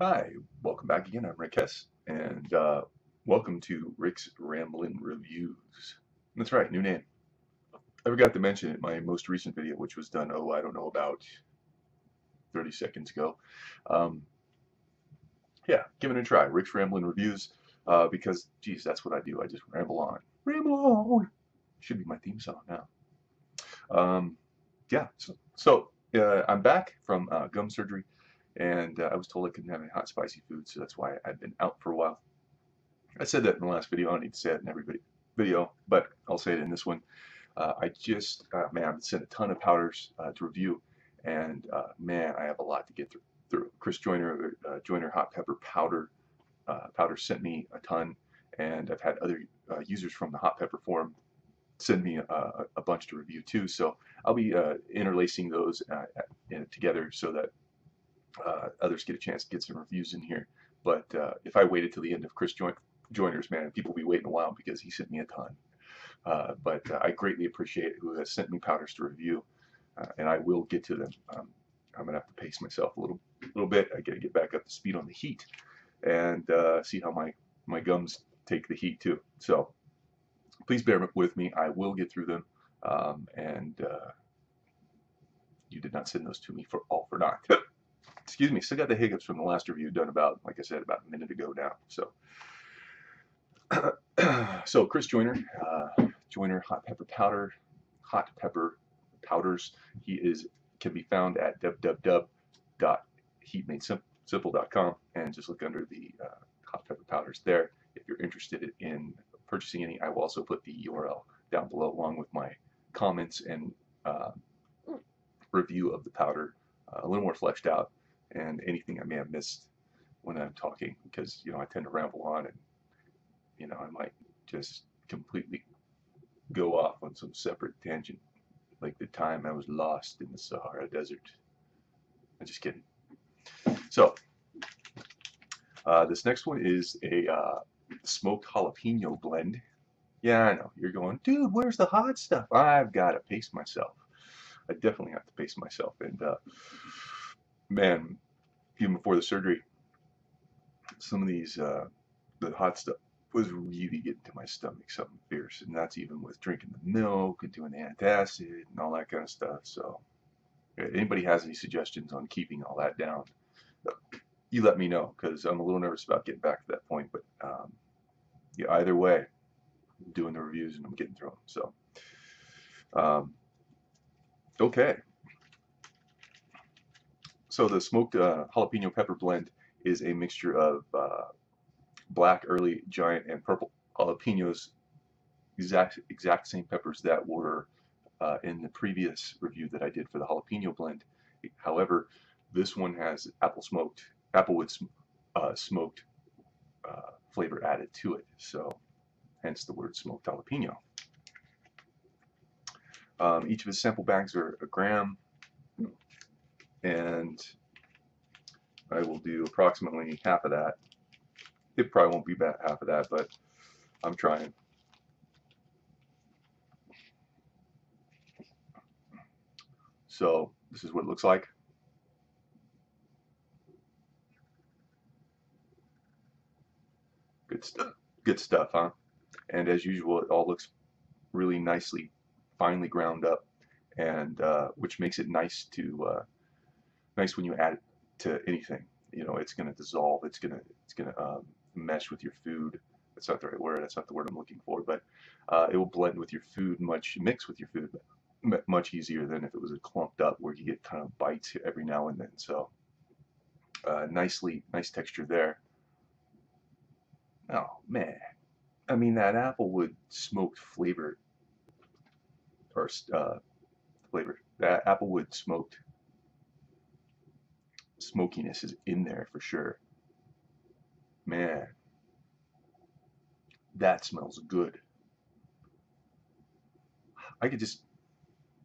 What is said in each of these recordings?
Hi, welcome back again. I'm Rick Hess, and welcome to Rick's Ramblin' Reviews. That's right, new name. I forgot to mention it in my most recent video, which was done, I don't know, about 30 seconds ago. Um, yeah, give it a try. Rick's Ramblin' Reviews, because, geez, that's what I do. I just ramble on. Ramble on! Should be my theme song now. Yeah, so I'm back from gum surgery, and I was told I couldn't have any hot, spicy food, so that's why I've been out for a while. I said that in the last video. I don't need to say it in every video, but I'll say it in this one. Man, I've sent a ton of powders to review, and man, I have a lot to get through. Chris Joyner, Joyner hot pepper powder sent me a ton, and I've had other users from the hot pepper forum send me a bunch to review too. So I'll be interlacing those together so that others get a chance to get some reviews in here. But if I waited till the end of Chris Joyner's, man, people will be waiting a while because he sent me a ton. But I greatly appreciate who has sent me powders to review, and I will get to them. I'm gonna have to pace myself a little bit. I gotta get back up to speed on the heat and see how my gums take the heat too. So please bear with me. I will get through them, and you did not send those to me for naught. Excuse me. Still got the hiccups from the last review done about, like I said, about a minute ago now. So. So Chris Joyner, Joyner hot pepper powders. He can be found at www.heatmadesimple.com, and just look under the hot pepper powders there if you're interested in purchasing any. I will also put the URL down below along with my comments and review of the powder, a little more fleshed out, and anything I may have missed when I'm talking, because I tend to ramble on, and I might just completely go off on some separate tangent, like the time I was lost in the Sahara Desert. I'm just kidding. So, this next one is a smoked jalapeno blend. Yeah, I know. You're going, dude, where's the hot stuff? I've got to pace myself. I definitely have to pace myself. And, man, even before the surgery, some of these, the hot stuff was really getting to my stomach, something fierce, and that's even with drinking the milk and doing the antacid and all that kind of stuff. So if anybody has any suggestions on keeping all that down, you let me know, because I'm a little nervous about getting back to that point. But yeah, either way, I'm doing the reviews and I'm getting through them. So okay, so the smoked jalapeno pepper blend is a mixture of black, early, giant, and purple jalapenos, exact same peppers that were in the previous review that I did for the jalapeno blend. However, this one has Applewood smoked flavor added to it, so hence the word smoked jalapeno. Each of his sample bags are a gram, and I will do approximately half of that. It probably won't be about half of that, but I'm trying. So this is what it looks like. Good stuff, huh? And as usual, it all looks really nicely, finely ground up, and which makes it nice when you add it to anything. It's going to dissolve. It's going to mesh with your food. That's not the right word. That's not the word I'm looking for. But it will blend with your food, mix with your food much easier than if it was a clumped up where you get kind of bites every now and then. So nice texture there. Oh man, I mean that Applewood smoked flavor, or that Applewood smoked smokiness is in there for sure. Man, that smells good. I could just,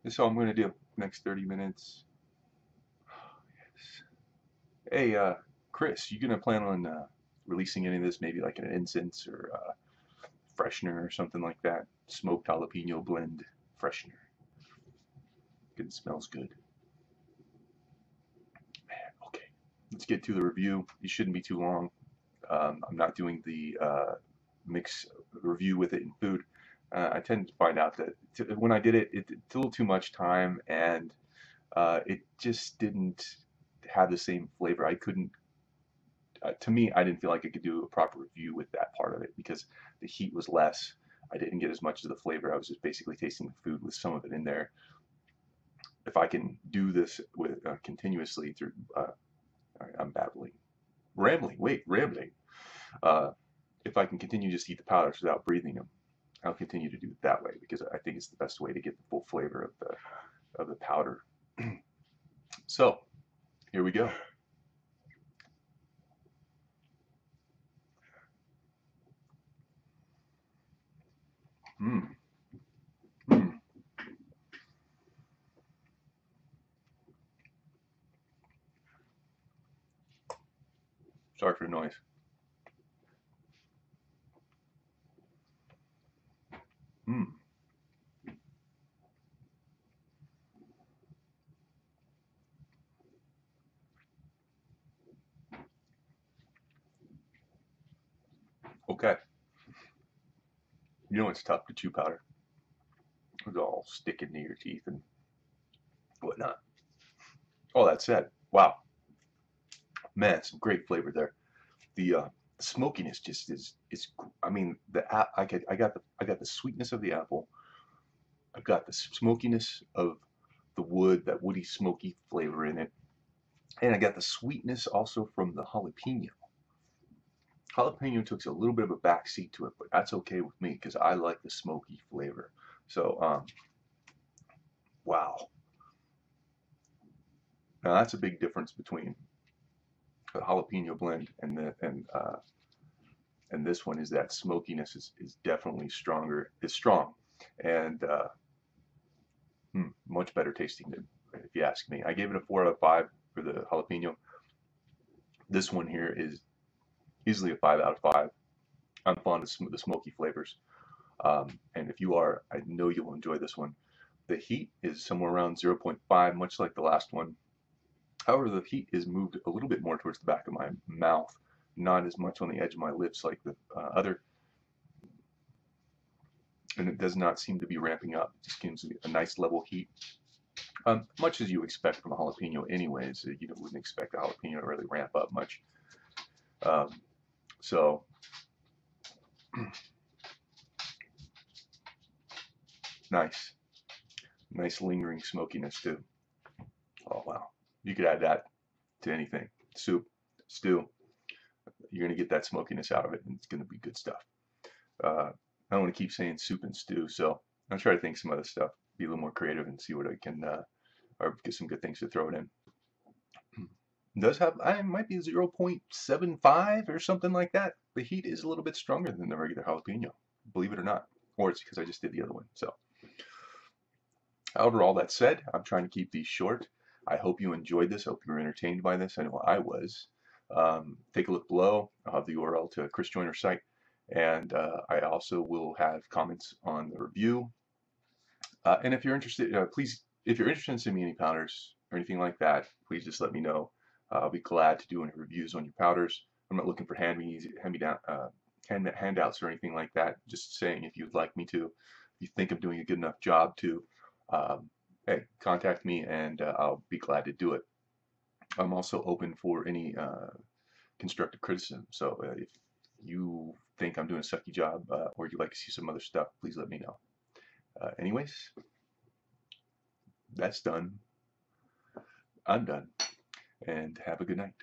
that's all I'm going to do next 30 minutes. Yes. Hey, Chris, you going to plan on releasing any of this, maybe like an incense or freshener or something like that? Smoked jalapeno blend freshener. It smells good. Man, okay. let's get to the review. It shouldn't be too long. I'm not doing the mix review with it in food. I tend to find out that when I did it, it's a little too much time, and it just didn't have the same flavor. I couldn't, to me, I didn't feel like I could do a proper review with that part of it because the heat was less. I didn't get as much of the flavor. I was just basically tasting the food with some of it in there. If I can do this with continuously through, I'm babbling, rambling. If I can continue just to eat the powders without breathing them, I'll continue to do it that way because I think it's the best way to get the full flavor of the powder. So here we go. Mm. Mm. Sorry for the noise. Mm. Okay. You know it's tough to chew powder. It's all sticking to your teeth and whatnot. All that said, wow, man, some great flavor there. The smokiness just is. I mean, I got the sweetness of the apple. I've got the smokiness of the wood, that woody smoky flavor in it, and I got the sweetness also from the jalapeno. Jalapeno took a little bit of a backseat to it, but that's okay with me because I like the smoky flavor. So, wow. Now that's a big difference between the jalapeno blend and this one is that smokiness is definitely stronger. It's strong and much better tasting than if you ask me. I gave it a 4 out of 5 for the jalapeno. This one here is easily a 5 out of 5. I'm fond of the smoky flavors. And if you are, I know you'll enjoy this one. The heat is somewhere around 0.5, much like the last one. However, the heat is moved a little bit more towards the back of my mouth, not as much on the edge of my lips like the other. And it does not seem to be ramping up. It just gives me a nice level heat. Much as you expect from a jalapeno anyways. You wouldn't expect a jalapeno to really ramp up much. So nice lingering smokiness too. Oh wow, you could add that to anything, soup, stew. You're gonna get that smokiness out of it, and it's gonna be good stuff. I don't want to keep saying soup and stew, so I'll try to think some other stuff, be a little more creative, and see what I can, or get some good things to throw it in. It does have, I might be 0.75 or something like that. The heat is a little bit stronger than the regular jalapeno, believe it or not, or it's because I just did the other one. So, however, all that said, I'm trying to keep these short. I hope you enjoyed this. I hope you were entertained by this. I know I was. Take a look below. I'll have the URL to Chris Joyner's site. And I also will have comments on the review. And if you're interested, please, if you're interested in sending me any powders or anything like that, please just let me know. I'll be glad to do any reviews on your powders. I'm not looking for handouts or anything like that. Just saying if you'd like me to, if you think I'm doing a good enough job to, hey, contact me and I'll be glad to do it. I'm also open for any constructive criticism. So if you think I'm doing a sucky job or you'd like to see some other stuff, please let me know. Anyways, that's done. I'm done. And have a good night.